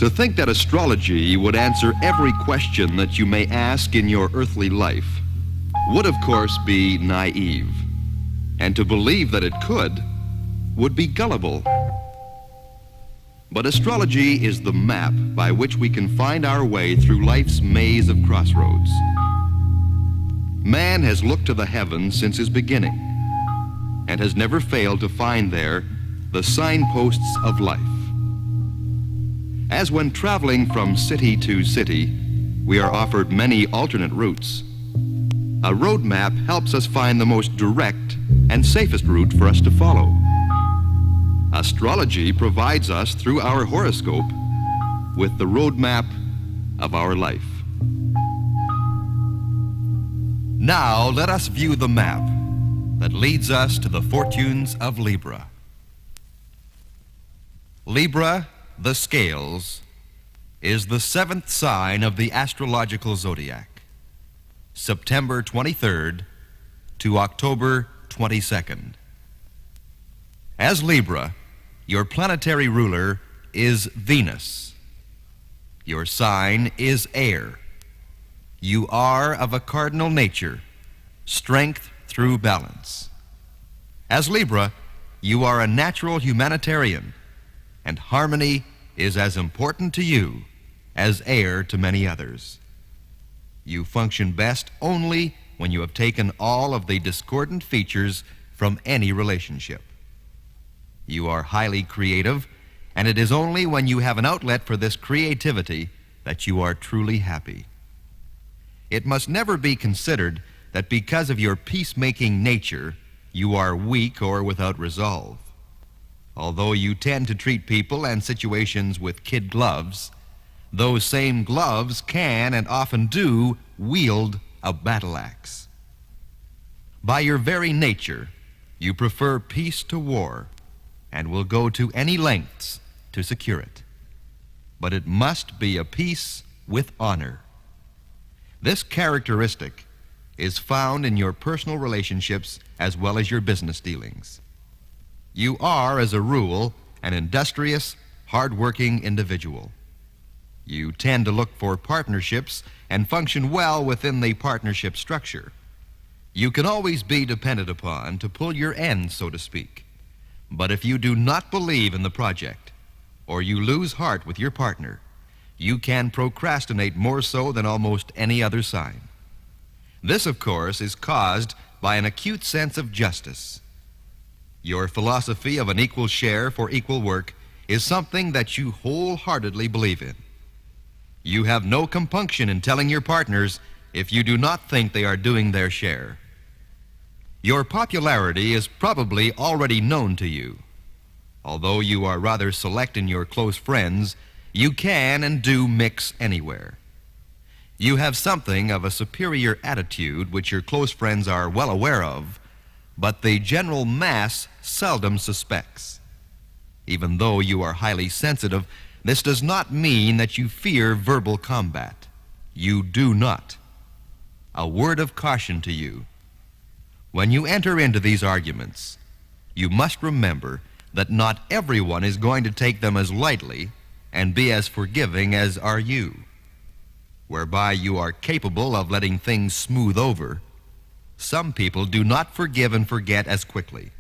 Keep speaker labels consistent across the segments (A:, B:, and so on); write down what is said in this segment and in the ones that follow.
A: To think that astrology would answer every question that you may ask in your earthly life would, of course, be naive. And to believe that it could would be gullible. But astrology is the map by which we can find our way through life's maze of crossroads. Man has looked to the heavens since his beginning and has never failed to find there the signposts of life. As when traveling from city to city, we are offered many alternate routes. A road map helps us find the most direct and safest route for us to follow. Astrology provides us, through our horoscope, with the road map of our life. Now let us view the map that leads us to the fortunes of Libra. Libra, the scales, is the 7th sign of the astrological zodiac, September 23rd to October 22nd. As Libra, your planetary ruler is Venus. Your sign is air. You are of a cardinal nature, strength through balance. As Libra, you are a natural humanitarian, and harmony is as important to you as air to many others. You function best only when you have taken all of the discordant features from any relationship. You are highly creative, and it is only when you have an outlet for this creativity that you are truly happy. It must never be considered that because of your peacemaking nature, you are weak or without resolve. Although you tend to treat people and situations with kid gloves, those same gloves can and often do wield a battle axe. By your very nature, you prefer peace to war and will go to any lengths to secure it. But it must be a peace with honor. This characteristic is found in your personal relationships as well as your business dealings. You are, as a rule, an industrious, hard-working individual. You tend to look for partnerships and function well within the partnership structure. You can always be depended upon to pull your end, so to speak. But if you do not believe in the project, or you lose heart with your partner, you can procrastinate more so than almost any other sign. This, of course, is caused by an acute sense of justice. Your philosophy of an equal share for equal work is something that you wholeheartedly believe in. You have no compunction in telling your partners if you do not think they are doing their share. Your popularity is probably already known to you. Although you are rather select in your close friends, you can and do mix anywhere. You have something of a superior attitude which your close friends are well aware of, but the general mass seldom suspects. Even though you are highly sensitive, this does not mean that you fear verbal combat. You do not. A word of caution to you. When you enter into these arguments, you must remember that not everyone is going to take them as lightly and be as forgiving as are you. Whereby you are capable of letting things smooth over, some people do not forgive and forget as quickly.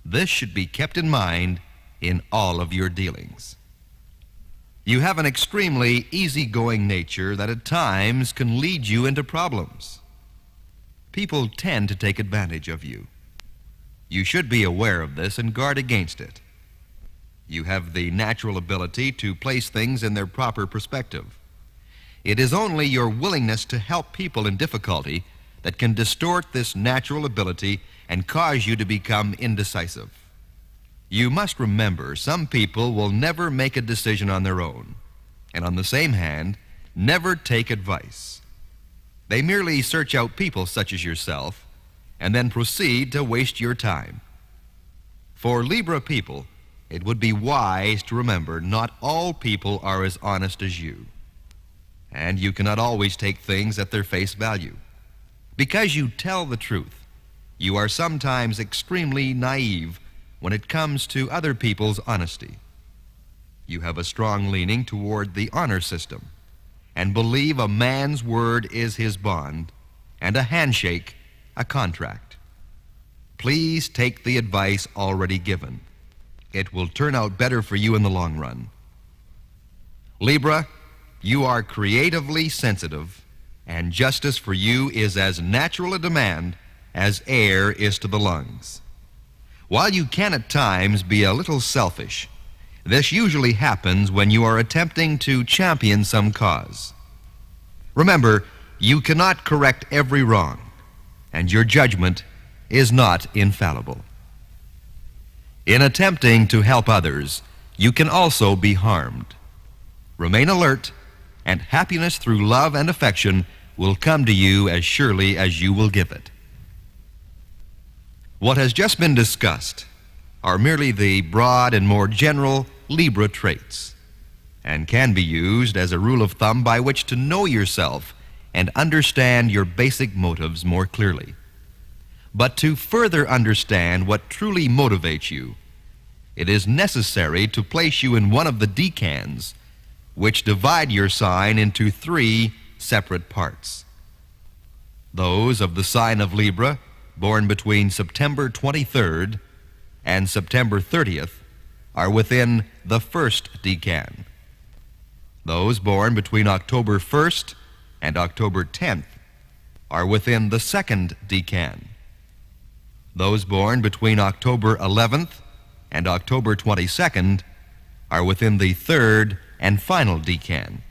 A: This should be kept in mind in all of your dealings. You have an extremely easygoing nature that at times can lead you into problems. People tend to take advantage of you. You should be aware of this and guard against it. You have the natural ability to place things in their proper perspective. It is only your willingness to help people in difficulty that can distort this natural ability and cause you to become indecisive. You must remember, some people will never make a decision on their own, and on the same hand, never take advice. They merely search out people such as yourself and then proceed to waste your time. For Libra people, it would be wise to remember not all people are as honest as you, and you cannot always take things at their face value. Because you tell the truth, you are sometimes extremely naive when it comes to other people's honesty. You have a strong leaning toward the honor system and believe a man's word is his bond and a handshake a contract. Please take the advice already given. It will turn out better for you in the long run. Libra, you are creatively sensitive, and justice for you is as natural a demand as air is to the lungs. While you can at times be a little selfish, this usually happens when you are attempting to champion some cause. Remember, you cannot correct every wrong, and your judgment is not infallible. In attempting to help others, you can also be harmed. Remain alert, and happiness through love and affection will come to you as surely as you will give it. What has just been discussed are merely the broad and more general Libra traits, and can be used as a rule of thumb by which to know yourself and understand your basic motives more clearly. But to further understand what truly motivates you, it is necessary to place you in one of the decans, which divide your sign into 3 separate parts. Those of the sign of Libra, born between September 23rd and September 30th, are within the first decan. Those born between October 1st and October 10th are within the second decan. Those born between October 11th and October 22nd are within the third and final decan.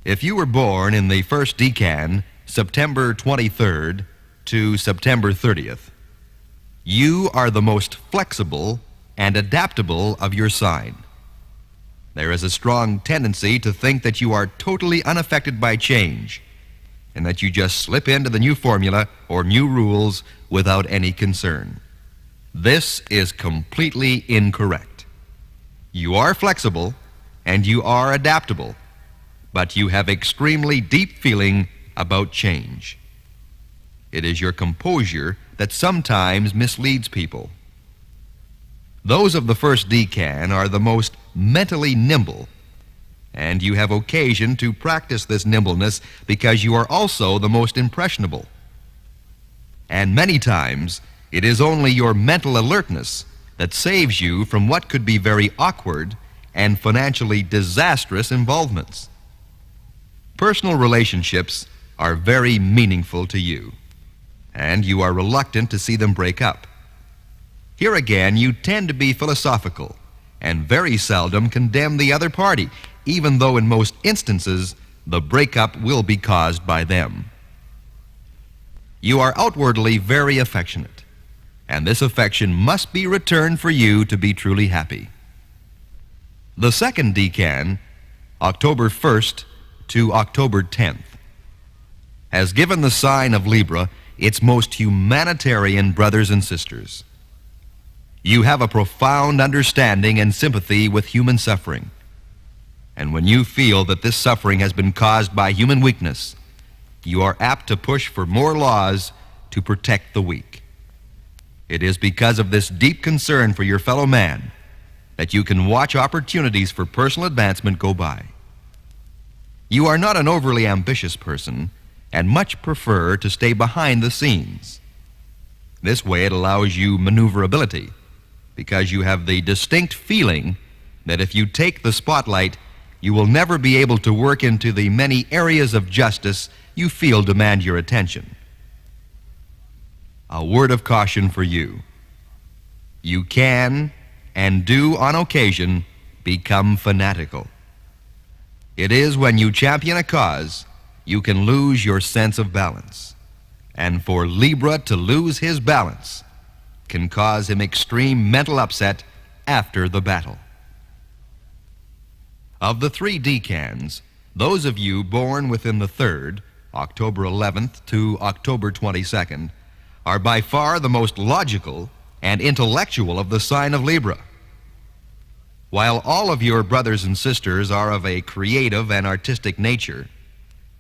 A: If you were born in the first decan, September 23rd to September 30th, you are the most flexible and adaptable of your sign. There is a strong tendency to think that you are totally unaffected by change and that you just slip into the new formula or new rules without any concern. This is completely incorrect. You are flexible and you are adaptable, but you have extremely deep feeling about change. It is your composure that sometimes misleads people. Those of the first decan are the most mentally nimble, and you have occasion to practice this nimbleness because you are also the most impressionable. And many times, it is only your mental alertness that saves you from what could be very awkward and financially disastrous involvements. Personal relationships are very meaningful to you, and you are reluctant to see them break up. Here again, you tend to be philosophical and very seldom condemn the other party, even though in most instances the breakup will be caused by them. You are outwardly very affectionate, and this affection must be returned for you to be truly happy. The second decan, October 1st to October 10th, has given the sign of Libra its most humanitarian brothers and sisters. You have a profound understanding and sympathy with human suffering, and when you feel that this suffering has been caused by human weakness, you are apt to push for more laws to protect the weak. It is because of this deep concern for your fellow man that you can watch opportunities for personal advancement go by. You are not an overly ambitious person and much prefer to stay behind the scenes. This way it allows you maneuverability because you have the distinct feeling that if you take the spotlight, you will never be able to work into the many areas of justice you feel demand your attention. A word of caution for you. You can and do on occasion become fanatical. It is when you champion a cause you can lose your sense of balance. And for Libra to lose his balance can cause him extreme mental upset after the battle. Of the 3 decans, those of you born within the third, October 11th to October 22nd, are by far the most logical and intellectual of the sign of Libra. While all of your brothers and sisters are of a creative and artistic nature,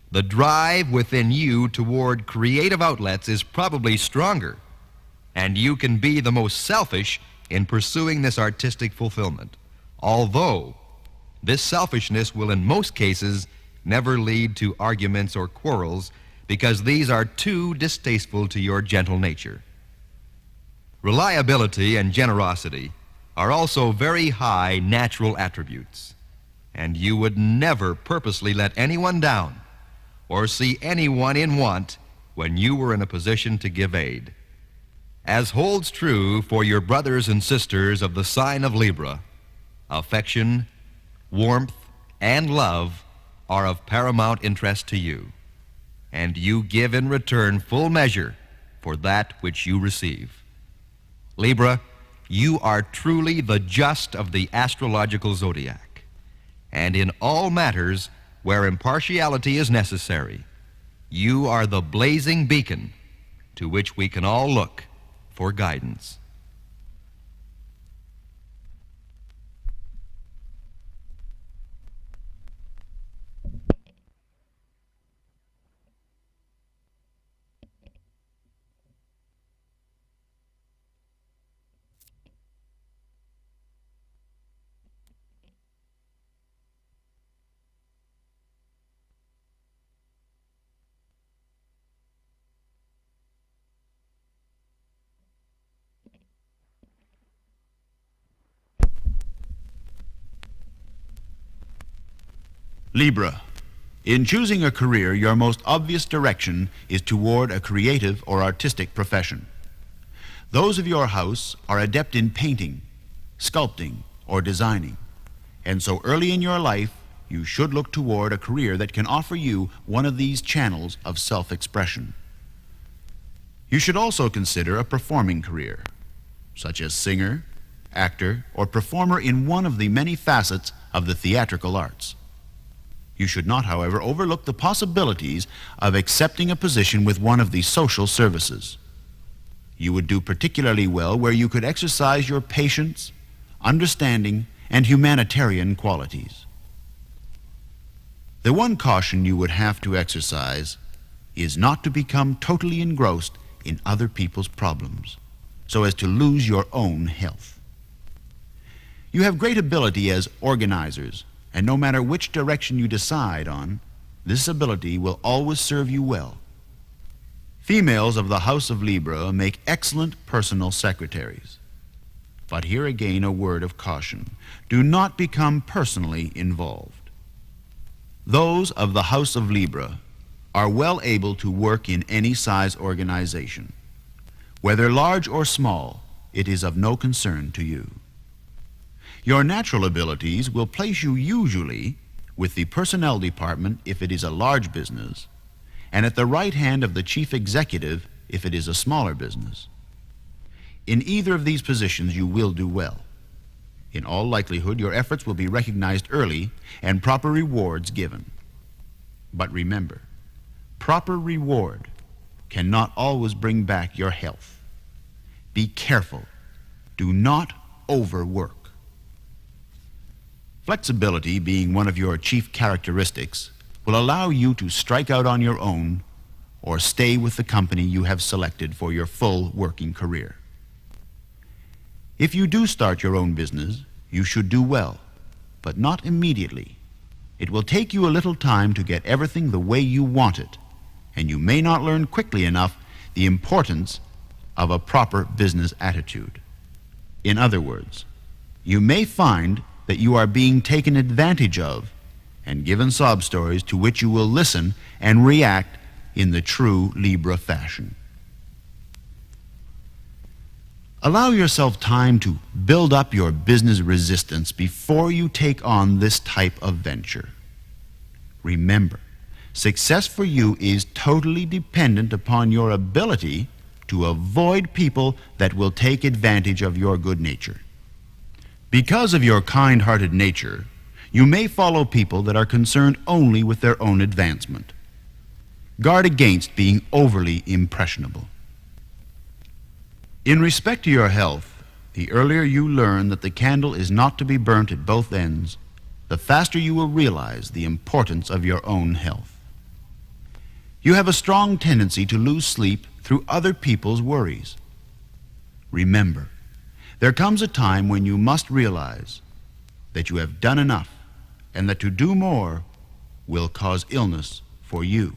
A: the drive within you toward creative outlets is probably stronger, and you can be the most selfish in pursuing this artistic fulfillment. although this selfishness will in most cases never lead to arguments or quarrels because these are too distasteful to your gentle nature. Reliability and generosity are also very high natural attributes, and you would never purposely let anyone down or see anyone in want when you were in a position to give aid. As holds true for your brothers and sisters of the sign of Libra, affection, warmth, and love are of paramount interest to you, and you give in return full measure for that which you receive. Libra, you are truly the just of the astrological zodiac, and in all matters where impartiality is necessary, you are the blazing beacon to which we can all look for guidance.
B: Libra, in choosing a career, your most obvious direction is toward a creative or artistic profession. Those of your house are adept in painting, sculpting, or designing, and so early in your life, you should look toward a career that can offer you one of these channels of self-expression. You should also consider a performing career, such as singer, actor, or performer in one of the many facets of the theatrical arts. You should not, however, overlook the possibilities of accepting a position with one of the social services. You would do particularly well where you could exercise your patience, understanding, and humanitarian qualities. The one caution you would have to exercise is not to become totally engrossed in other people's problems, so as to lose your own health. You have great ability as organizers, and no matter which direction you decide on, this ability will always serve you well. Females of the House of Libra make excellent personal secretaries. But here again a word of caution. Do not become personally involved. Those of the House of Libra are well able to work in any size organization. Whether large or small, it is of no concern to you. Your natural abilities will place you usually with the personnel department if it is a large business, and at the right hand of the chief executive if it is a smaller business. In either of these positions you will do well. In all likelihood, your efforts will be recognized early and proper rewards given. But remember, proper reward cannot always bring back your health. Be careful. Do not overwork. Flexibility, being one of your chief characteristics, will allow you to strike out on your own or stay with the company you have selected for your full working career. If you do start your own business, you should do well, but not immediately. It will take you a little time to get everything the way you want it, and you may not learn quickly enough the importance of a proper business attitude. In other words, you may find that you are being taken advantage of and given sob stories to which you will listen and react in the true Libra fashion. Allow yourself time to build up your business resistance before you take on this type of venture. Remember, success for you is totally dependent upon your ability to avoid people that will take advantage of your good nature. Because of your kind-hearted nature, you may follow people that are concerned only with their own advancement. Guard against being overly impressionable. In respect to your health, the earlier you learn that the candle is not to be burnt at both ends, the faster you will realize the importance of your own health. You have a strong tendency to lose sleep through other people's worries. Remember, there comes a time when you must realize that you have done enough and that to do more will cause illness for you.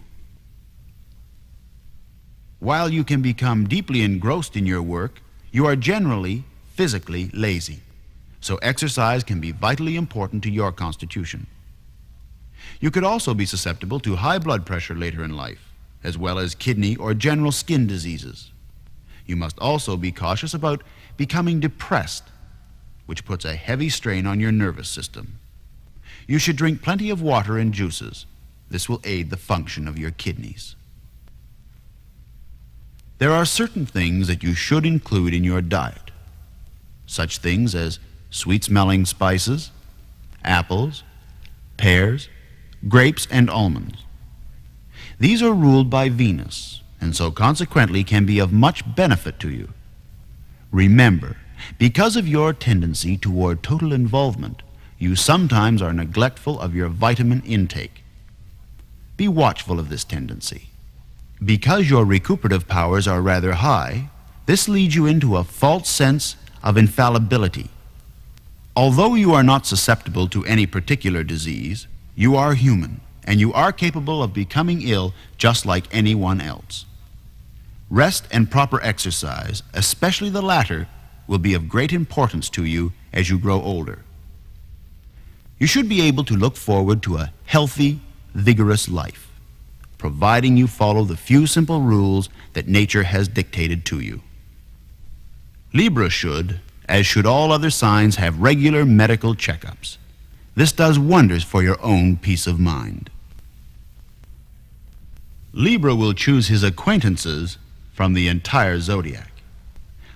B: While you can become deeply engrossed in your work, you are generally physically lazy, so exercise can be vitally important to your constitution. You could also be susceptible to high blood pressure later in life, as well as kidney or general skin diseases. You must also be cautious about becoming depressed, which puts a heavy strain on your nervous system. You should drink plenty of water and juices. This will aid the function of your kidneys. There are certain things that you should include in your diet, such things as sweet-smelling spices, apples, pears, grapes, and almonds. These are ruled by Venus, and so consequently can be of much benefit to you. Remember, because of your tendency toward total involvement, you sometimes are neglectful of your vitamin intake. Be watchful of this tendency. Because your recuperative powers are rather high, this leads you into a false sense of infallibility. Although you are not susceptible to any particular disease, you are human, and you are capable of becoming ill just like anyone else. Rest and proper exercise, especially the latter, will be of great importance to you as you grow older. You should be able to look forward to a healthy, vigorous life, providing you follow the few simple rules that nature has dictated to you. Libra should, as should all other signs, have regular medical checkups. This does wonders for your own peace of mind. Libra will choose his acquaintances from the entire zodiac,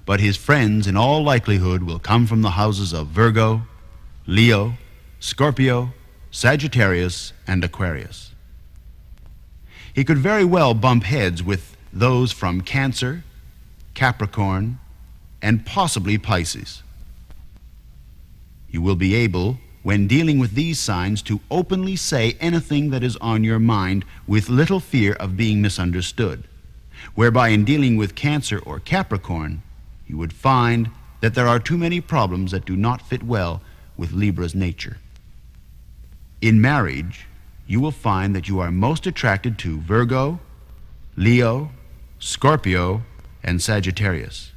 B: but his friends in all likelihood will come from the houses of Virgo, Leo, Scorpio, Sagittarius, and Aquarius. He could very well bump heads with those from Cancer, Capricorn, and possibly Pisces. You will be able, when dealing with these signs, to openly say anything that is on your mind with little fear of being misunderstood, whereby in dealing with Cancer or Capricorn, you would find that there are too many problems that do not fit well with Libra's nature. In marriage, you will find that you are most attracted to Virgo, Leo, Scorpio, and Sagittarius.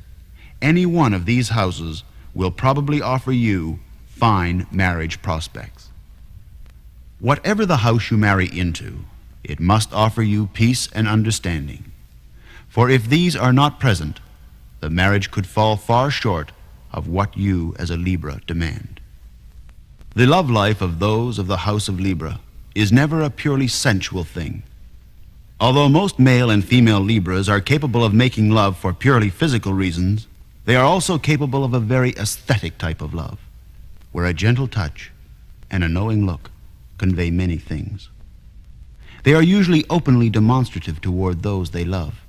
B: Any one of these houses will probably offer you fine marriage prospects. Whatever the house you marry into, it must offer you peace and understanding. For if these are not present, the marriage could fall far short of what you as a Libra demand. The love life of those of the house of Libra is never a purely sensual thing. Although most male and female Libras are capable of making love for purely physical reasons, they are also capable of a very aesthetic type of love, where a gentle touch and a knowing look convey many things. They are usually openly demonstrative toward those they love,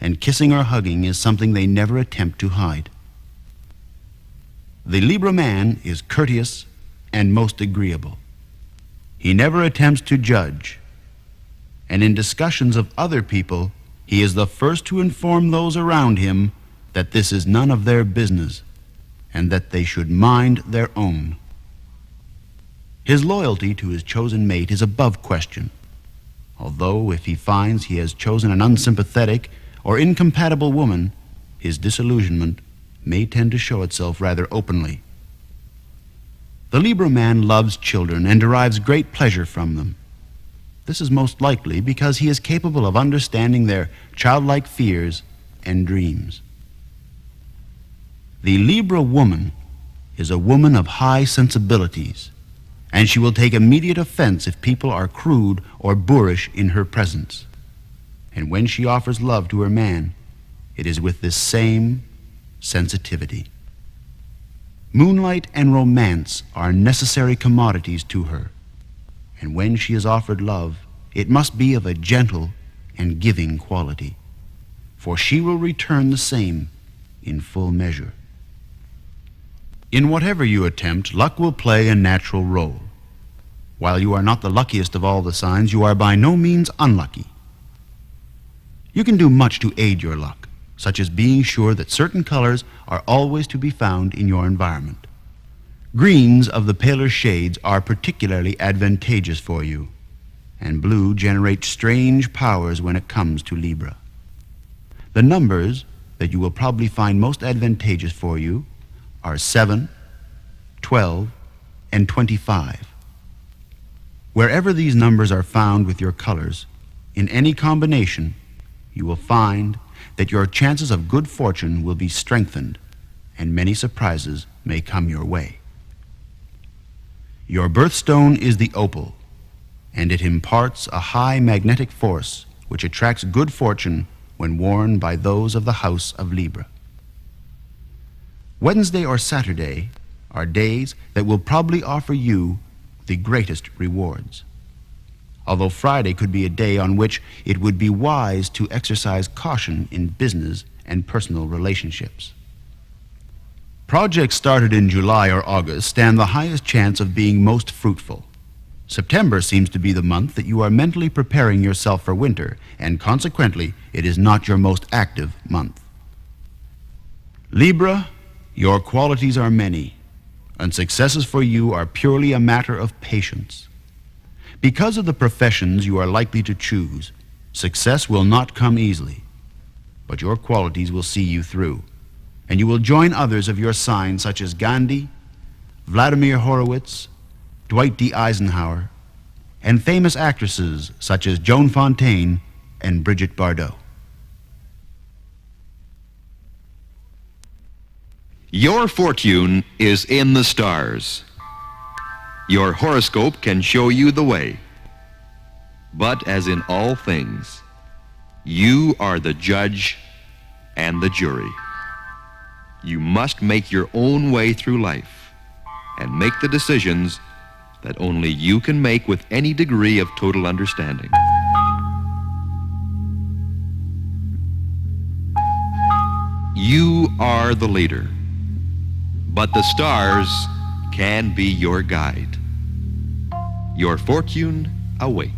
B: and kissing or hugging is something they never attempt to hide. The Libra man is courteous and most agreeable. He never attempts to judge, and in discussions of other people, he is the first to inform those around him that this is none of their business and that they should mind their own. His loyalty to his chosen mate is above question, although if he finds he has chosen an unsympathetic or incompatible woman, his disillusionment may tend to show itself rather openly. The Libra man loves children and derives great pleasure from them. This is most likely because he is capable of understanding their childlike fears and dreams. The Libra woman is a woman of high sensibilities, and she will take immediate offense if people are crude or boorish in her presence. And when she offers love to her man, it is with this same sensitivity. Moonlight and romance are necessary commodities to her, and when she is offered love, it must be of a gentle and giving quality, for she will return the same in full measure. In whatever you attempt, luck will play a natural role. While you are not the luckiest of all the signs, you are by no means unlucky. You can do much to aid your luck, such as being sure that certain colors are always to be found in your environment. Greens of the paler shades are particularly advantageous for you, and blue generates strange powers when it comes to Libra. The numbers that you will probably find most advantageous for you are 7, 12, and 25. Wherever these numbers are found with your colors, in any combination, you will find that your chances of good fortune will be strengthened and many surprises may come your way. Your birthstone is the opal, and it imparts a high magnetic force which attracts good fortune when worn by those of the house of Libra. Wednesday or Saturday are days that will probably offer you the greatest rewards, although Friday could be a day on which it would be wise to exercise caution in business and personal relationships. Projects started in July or August stand the highest chance of being most fruitful. September seems to be the month that you are mentally preparing yourself for winter, and consequently, it is not your most active month. Libra, your qualities are many, and successes for you are purely a matter of patience. Because of the professions you are likely to choose, success will not come easily, but your qualities will see you through, and you will join others of your sign such as Gandhi, Vladimir Horowitz, Dwight D. Eisenhower, and famous actresses such as Joan Fontaine and Brigitte Bardot.
A: Your fortune is in the stars. Your horoscope can show you the way. But as in all things, you are the judge and the jury. You must make your own way through life and make the decisions that only you can make with any degree of total understanding. You are the leader, but the stars can be your guide. Your fortune awaits.